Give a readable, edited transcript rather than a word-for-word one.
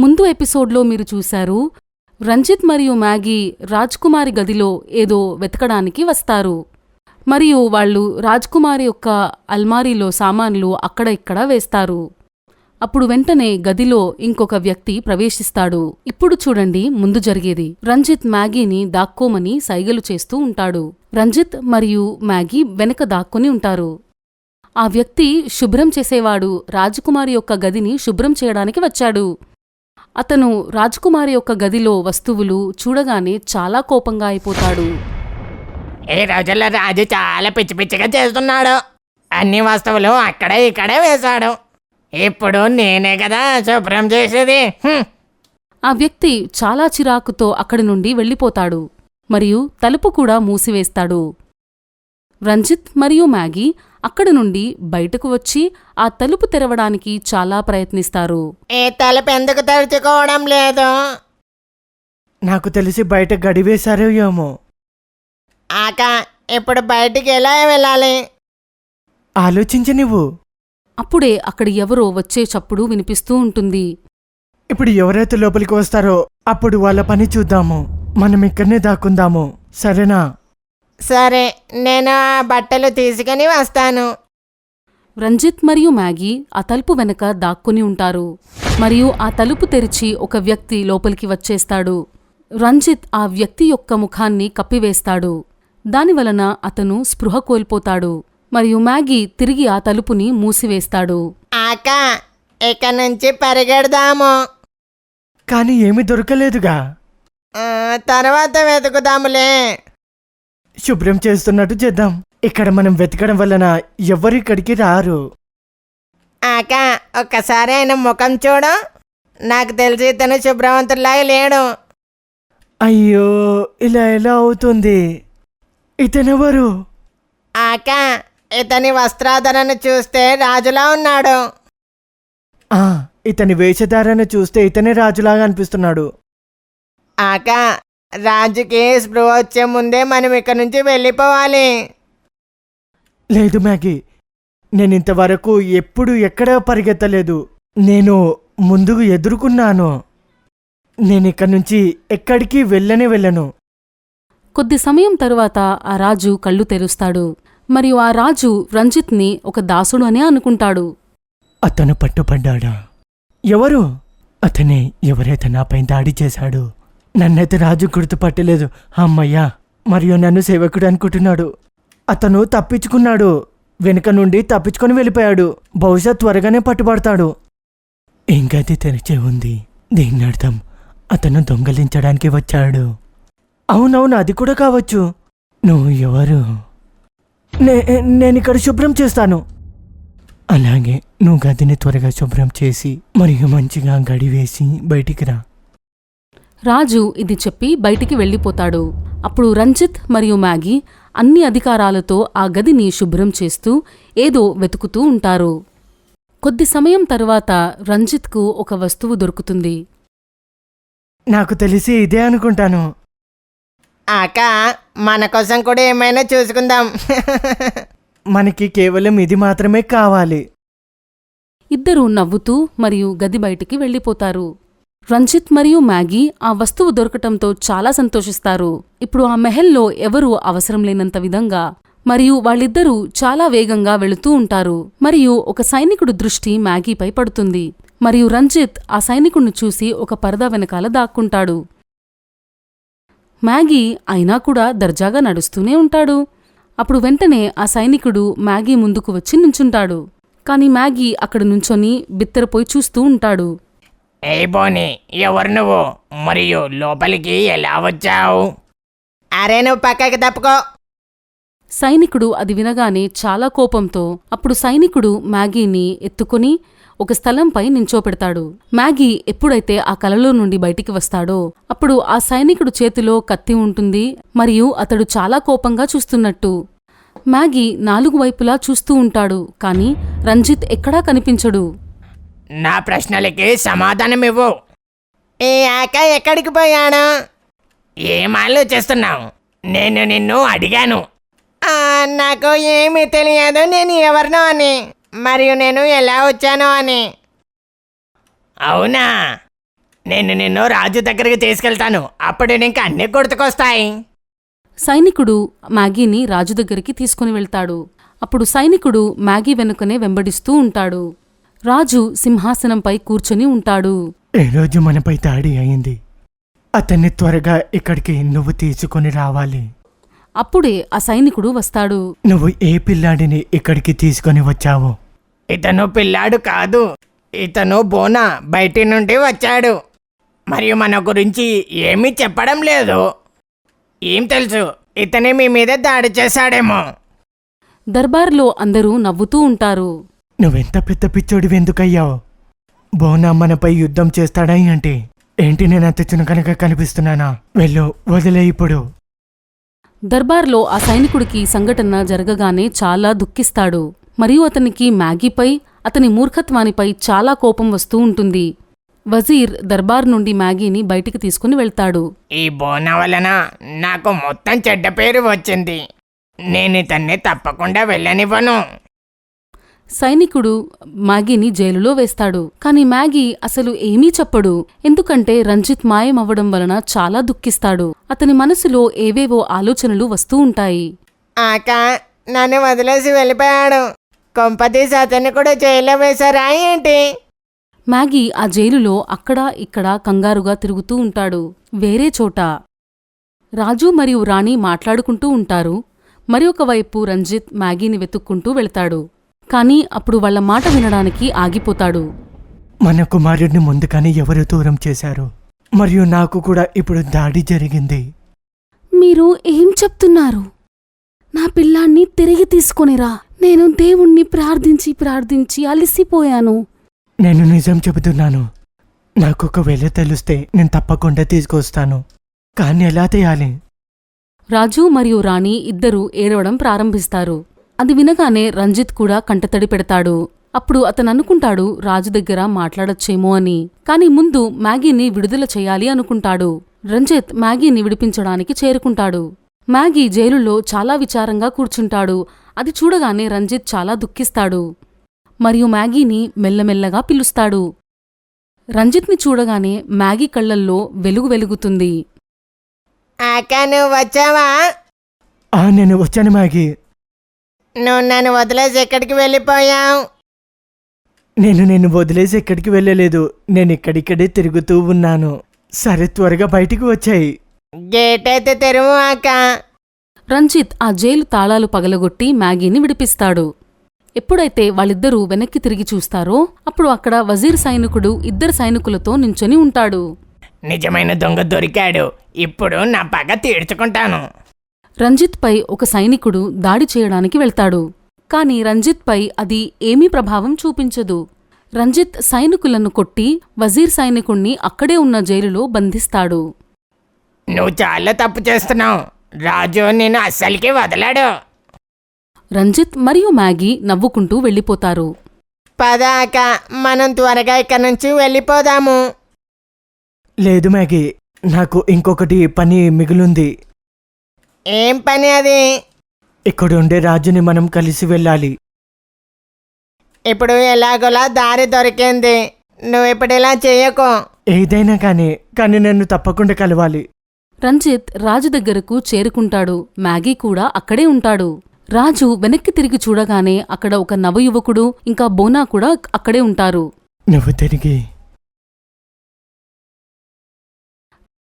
ముందు ఎపిసోడ్లో మీరు చూశారు, రంజిత్ మరియు మ్యాగీ రాజ్కుమారి గదిలో ఏదో వెతకడానికి వస్తారు. మరియు వాళ్ళు రాజ్కుమారి యొక్క అల్మారీలో సామాన్లు అక్కడ ఇక్కడ వేస్తారు. అప్పుడు వెంటనే గదిలో ఇంకొక వ్యక్తి ప్రవేశిస్తాడు. ఇప్పుడు చూడండి ముందు జరిగేది. రంజిత్ మ్యాగీని దాక్కోమని సైగలు చేస్తూ ఉంటాడు. రంజిత్ మరియు మ్యాగీ వెనక దాక్కుని ఉంటారు. ఆ వ్యక్తి శుభ్రం చేసేవాడు రాజకుమారి యొక్క గదిని శుభ్రం చేయడానికి వచ్చాడు. అతను రాజకుమారి యొక్క గదిలో వస్తువులు చూడగానే చాలా కోపంగా అయిపోతాడు. ఈ రోజుల్లో రాజు చాలా పిచ్చి పిచ్చిగా చేస్తున్నాడు. అన్ని వస్తువులు అక్కడే ఇక్కడే వేశాడు. ఇప్పుడు నేనే కదా శుభ్రం చేసేది. ఆ వ్యక్తి చాలా చిరాకుతో అక్కడి నుండి వెళ్ళిపోతాడు మరియు తలుపు కూడా మూసివేస్తాడు. రంజిత్ మరియు మ్యాగీ అక్కడి నుండి బయటకు వచ్చి ఆ తలుపు తెరవడానికి చాలా ప్రయత్నిస్తారు. ఈ తలుపు ఎందుకు తెరుచుకోవడం లేదు? నాకు తెలిసి బయట గడివేశారో ఏమో. ఆకా ఇప్పుడు బయటికి ఎలా వెళ్ళాలి? ఆలోచించి నువ్వు. అప్పుడే అక్కడ ఎవరో వచ్చే చప్పుడు వినిపిస్తూ ఉంటుంది. ఇప్పుడు ఎవరైతే లోపలికి వస్తారో అప్పుడు వాళ్ళ పని చూద్దాము. మనం ఇక్కడనే దాక్కుందాము, సరేనా? సరే, నేను ఆ బట్టలు తీసుకుని వస్తాను. రంజిత్ మరియు మ్యాగీ ఆ తలుపు వెనక దాక్కుని ఉంటారు మరియు ఆ తలుపు తెరిచి ఒక వ్యక్తి లోపలికి వచ్చేస్తాడు. రంజిత్ ఆ వ్యక్తి యొక్క ముఖాన్ని కప్పివేస్తాడు. దానివలన అతను స్పృహ కోల్పోతాడు మరియు మ్యాగీ తిరిగి ఆ తలుపుని మూసివేస్తాడు. ఆకా ఇక నుంచి పరిగెడదాము. కానీ ఏమీ దొరకలేదుగా. తర్వాత వెతుకుదాములే. శుభ్రం చేస్తున్నట్టు చేద్దాం. ఇక్కడ మనం వెతకడం వలన ఎవరిక్కడికి రారు. ఆకా ఒక్కసారి ఆయన ముఖం చూడు. నాకు తెలిసి ఇతను శుభ్రవంతులాగా లేడు. అయ్యో, ఇలా ఎలా అవుతుంది? ఇతనెవరు? ఆకా ఇతని వస్త్రాధరణ చూస్తే రాజులా ఉన్నాడు. ఇతని వేషధారణ చూస్తే ఇతనే రాజులాగా అనిపిస్తున్నాడు. ఆకా రాజుకి స్పృహ వచ్చే ముందే మనం ఇక్కడ నుంచి వెళ్ళిపోవాలి. లేదు మ్యాగీ, నేను ఇంతవరకు ఎప్పుడు ఎక్కడా పరిగెత్తలేదు. నేను ముందుకు ఎదుర్కొన్నాను. నేను ఇక్కడి నుంచి ఎక్కడికి వెళ్ళను. కొద్ది సమయం తరువాత ఆ రాజు కళ్ళు తెరుస్తాడు మరియు ఆ రాజు రంజిత్ని ఒక దాసుడు అనే అనుకుంటాడు. అతను పట్టుపడ్డాడా? ఎవరు? అతనే ఎవరైతే నాపై దాడి చేశాడు. నన్నైతే రాజు గుర్తుపట్టలేదు. అమ్మయ్యా, మరియు నన్ను సేవకుడు అనుకుంటున్నాడు. అతను తప్పించుకున్నాడు. వెనుక నుండి తప్పించుకొని వెళ్ళిపోయాడు. బహుశా త్వరగానే పట్టుబడతాడు. ఇంకది తెరిచే ఉంది. దీని అర్థం అతను దొంగలించడానికి వచ్చాడు. అవునవును, అది కూడా కావచ్చు. నువ్వు ఎవరు? నేనిక్కడ శుభ్రం చేస్తాను. అలాగే నువ్వు గదిని త్వరగా శుభ్రం చేసి మరియు మంచిగా గడివేసి బయటికి రా. రాజు ఇది చెప్పి బయటికి వెళ్ళిపోతాడు. అప్పుడు రంజిత్ మరియు మ్యాగీ అన్ని అధికారాలతో ఆ గదిని శుభ్రం చేస్తూ ఏదో వెతుకుతూ ఉంటారు. కొద్ది సమయం తరువాత రంజిత్కు ఒక వస్తువు దొరుకుతుంది. నాకు తెలిసి ఇదే అనుకుంటాను. ఆకా మన కోసం కూడా ఏమైనా చూసుకుందాం. మనకి కేవలం ఇది మాత్రమే కావాలి. ఇద్దరూ నవ్వుతూ మరియు గది బయటికి వెళ్ళిపోతారు. రంజిత్ మరియు మ్యాగీ ఆ వస్తువు దొరకటంతో చాలా సంతోషిస్తారు. ఇప్పుడు ఆ మెహల్లో ఎవరూ అవసరం లేనంత విధంగా మరియు వాళ్ళిద్దరూ చాలా వేగంగా వెళుతూ ఉంటారు. మరియు ఒక సైనికుడు దృష్టి మ్యాగీపై పడుతుంది మరియు రంజిత్ ఆ సైనికుడిని చూసి ఒక పరదా వెనకాల దాక్కుంటాడు. మ్యాగీ అయినా కూడా దర్జాగా నడుస్తూనే ఉంటాడు. అప్పుడు వెంటనే ఆ సైనికుడు మ్యాగీ ముందుకు వచ్చి నుంచుంటాడు. కాని మ్యాగీ అక్కడ నుంచొని బిత్తరపోయి చూస్తూ ఉంటాడు. ఏ బోని, ఎవరు నువ్వు? మరియు లోపలికి ఎలా వచ్చావు? అరే నువ్వు పక్కకి తప్పుకో. సైనికుడు అది వినగానే చాలా కోపంతో అప్పుడు సైనికుడు మ్యాగీని ఎత్తుకుని ఒక స్థలంపై నించోపెడతాడు. మ్యాగీ ఎప్పుడైతే ఆ కలలో నుండి బయటికి వస్తాడో అప్పుడు ఆ సైనికుడు చేతిలో కత్తి ఉంటుంది మరియు అతడు చాలా కోపంగా చూస్తున్నట్టు. మ్యాగీ నాలుగు వైపులా చూస్తూ ఉంటాడు, కాని రంజిత్ ఎక్కడా కనిపించడు. నా ప్రశ్నలకి సమాధానమివ్వు. ఈ ఆకా ఎక్కడికి పోయాను? ఏం ఆలోచిస్తున్నావు? నేను నిన్ను అడిగాను. నాకు ఏమీ తెలియదు నేను ఎవరినో అని, మరియు నేను ఎలా వచ్చానో అని. అవునా? నిన్ను రాజు దగ్గరికి తీసుకెళ్తాను. అప్పుడు నీకు అన్నీ గుర్తుకొస్తాయి. సైనికుడు మ్యాగీని రాజు దగ్గరికి తీసుకుని వెళ్తాడు. అప్పుడు సైనికుడు మ్యాగీ వెనుకనే వెంబడిస్తూ ఉంటాడు. రాజు సింహాసనంపై కూర్చొని ఉంటాడు. ఈ రోజు మనపై దాడి అయింది. అతన్ని త్వరగా ఇక్కడికి నువ్వు తీసుకొని రావాలి. అప్పుడే ఆ సైనికుడు వస్తాడు. నువ్వు ఏ పిల్లాడిని ఇక్కడికి తీసుకొని వచ్చావో? ఇతను పిల్లాడు కాదు, ఇతను బోనా బయటి నుండి వచ్చాడు. మరియు మన గురించి ఏమీ చెప్పడం లేదు. ఏం తెలుసు, ఇతనే మీ మీద దాడి చేశాడేమో. దర్బార్లో అందరూ నవ్వుతూ ఉంటారు. నువ్వెంత పెద్ద పిచ్చోడివి ఎందుకయ్యావు? బోనా మనపై యుద్ధం చేస్తాడా అంటే? ఏంటి నేనంత చునకనగా కనిపిస్తున్నానా? వెళ్ళు, వదిలే ఇప్పుడు. దర్బార్లో ఆ సైనికుడికి సంఘటన జరగగానే చాలా దుఃఖిస్తాడు. మరియు అతనికి మ్యాగీపై, అతని మూర్ఖత్వానిపై చాలా కోపం వస్తూ ఉంటుంది. వజీర్ దర్బార్ నుండి మ్యాగీని బయటికి తీసుకుని వెళ్తాడు. ఈ బోనా వలన నాకు మొత్తం చెడ్డ పేరు వచ్చింది. నేను ఇతన్ని తప్పకుండా వెళ్ళనివ్వను. సైనికుడు మ్యాగీని జైలులో వేస్తాడు. కాని మ్యాగీ అసలు ఏమీ చెప్పడు. ఎందుకంటే రంజిత్ మాయమవ్వడం వలన చాలా దుఃఖిస్తాడు. అతని మనసులో ఏవేవో ఆలోచనలు వస్తూ ఉంటాయి. ఆకా నన్ను వదిలేసి వెళ్ళిపోయాడు. కొంపతీసి అతన్ని కూడా జైల్లో వేశారా ఏంటి? మ్యాగీ ఆ జైలులో అక్కడా ఇక్కడా కంగారుగా తిరుగుతూ ఉంటాడు. వేరే చోట రాజు మరియు రాణి మాట్లాడుకుంటూ ఉంటారు. మరి ఒకవైపు రంజిత్ మ్యాగీని వెతుక్కుంటూ వెళ్తాడు. కాని అప్పుడు వాళ్ల మాట వినడానికి ఆగిపోతాడు. మన కుమారుడిని ముందుగానే ఎవరు దూరం చేశారు? మరియు నాకు కూడా ఇప్పుడు దాడి జరిగింది. మీరు ఏం చెప్తున్నారు? నా పిల్లాన్ని తిరిగి తీసుకొనిరా. నేను దేవుణ్ణి ప్రార్థించి అలసిపోయాను. నేను నిజం చెబుతున్నాను. నాకొకవేళ తెలిస్తే నేను తప్పకుండా తీసుకొస్తాను. కానీ ఎలా చేయాలి? రాజు మరియు రాణి ఇద్దరూ ఏడవడం ప్రారంభిస్తారు. అది వినగానే రంజిత్ కూడా కంటతడి పెడతాడు. అప్పుడు అతను అనుకుంటాడు రాజు దగ్గర మాట్లాడొచ్చేమో అని. కాని ముందు మ్యాగీని విడుదల చేయాలి అనుకుంటాడు. రంజిత్ మ్యాగీని విడిపించడానికి చేరుకుంటాడు. మ్యాగీ జైలులో చాలా విచారంగా కూర్చుంటాడు. అది చూడగానే రంజిత్ చాలా దుఃఖిస్తాడు. మరియు మ్యాగీని మెల్లమెల్లగా పిలుస్తాడు. రంజిత్ని చూడగానే మ్యాగీ కళ్ళల్లో వెలుగు వెలుగుతుంది. ఆకా నువ్వు వచ్చావా? నేను వచ్చాను మ్యాగీ. నువ్వు నన్ను వదిలేసి ఎక్కడికి వెళ్ళిపోయావు? నిన్ను వదిలేసి ఎక్కడికి వెళ్ళలేదు. నేను ఇక్కడిక్కడే తిరుగుతూ ఉన్నాను. సరే, త్వరగా బయటికి వచ్చాయి. గేట్ అయితే తెరువు ఆకా. రంజిత్ ఆ జైలు తాళాలు పగలగొట్టి మ్యాగీని విడిపిస్తాడు. ఎప్పుడైతే వాళ్ళిద్దరూ వెనక్కి తిరిగి చూస్తారో అప్పుడు అక్కడ వజీర్ సైనికుడు ఇద్దరు సైనికులతో నించొని ఉంటాడు. నిజమైన దొంగ దొరికాడు. ఇప్పుడు నా పగ తీర్చుకుంటాను. రంజిత్ పై ఒక సైనికుడు దాడి చేయడానికి వెళ్తాడు. కాని రంజిత్ పై అది ఏమీ ప్రభావం చూపించదు. రంజిత్ సైనికులను కొట్టి వజీర్ సైనికుణ్ణి అక్కడే ఉన్న జైలులో బంధిస్తాడు. నువ్వు చాలా తప్పు చేస్తున్నావు. రాజు నిన్ను అస్సలికి వదలాడు. రంజిత్ మరియు మ్యాగీ నవ్వుకుంటూ వెళ్ళిపోతారు. పద ఆకా, మనం త్వరగా ఇక్కడి నుంచి వెళ్ళిపోదాము. లేదు మ్యాగీ, నాకు ఇంకొకటి పని మిగులుంది. ఏం పని అది? ఇక్కడ ఉండే రాజుని మనం కలిసి వెళ్ళాలి. ఇప్పుడు ఎలాగోలా దారి దొరికింది. నువ్వు ఇప్పుడు ఇలా చేయకు. ఏదైనా కానీ నన్ను తప్పకుండా కలవాలి. రంజిత్ రాజు దగ్గరకు చేరుకుంటాడు. మ్యాగీ కూడా అక్కడే ఉంటాడు. రాజు వెనక్కి తిరిగి చూడగానే అక్కడ ఒక నవయువకుడు ఇంకా బోనా కూడా అక్కడే ఉంటారు. నువ్వు తిరిగి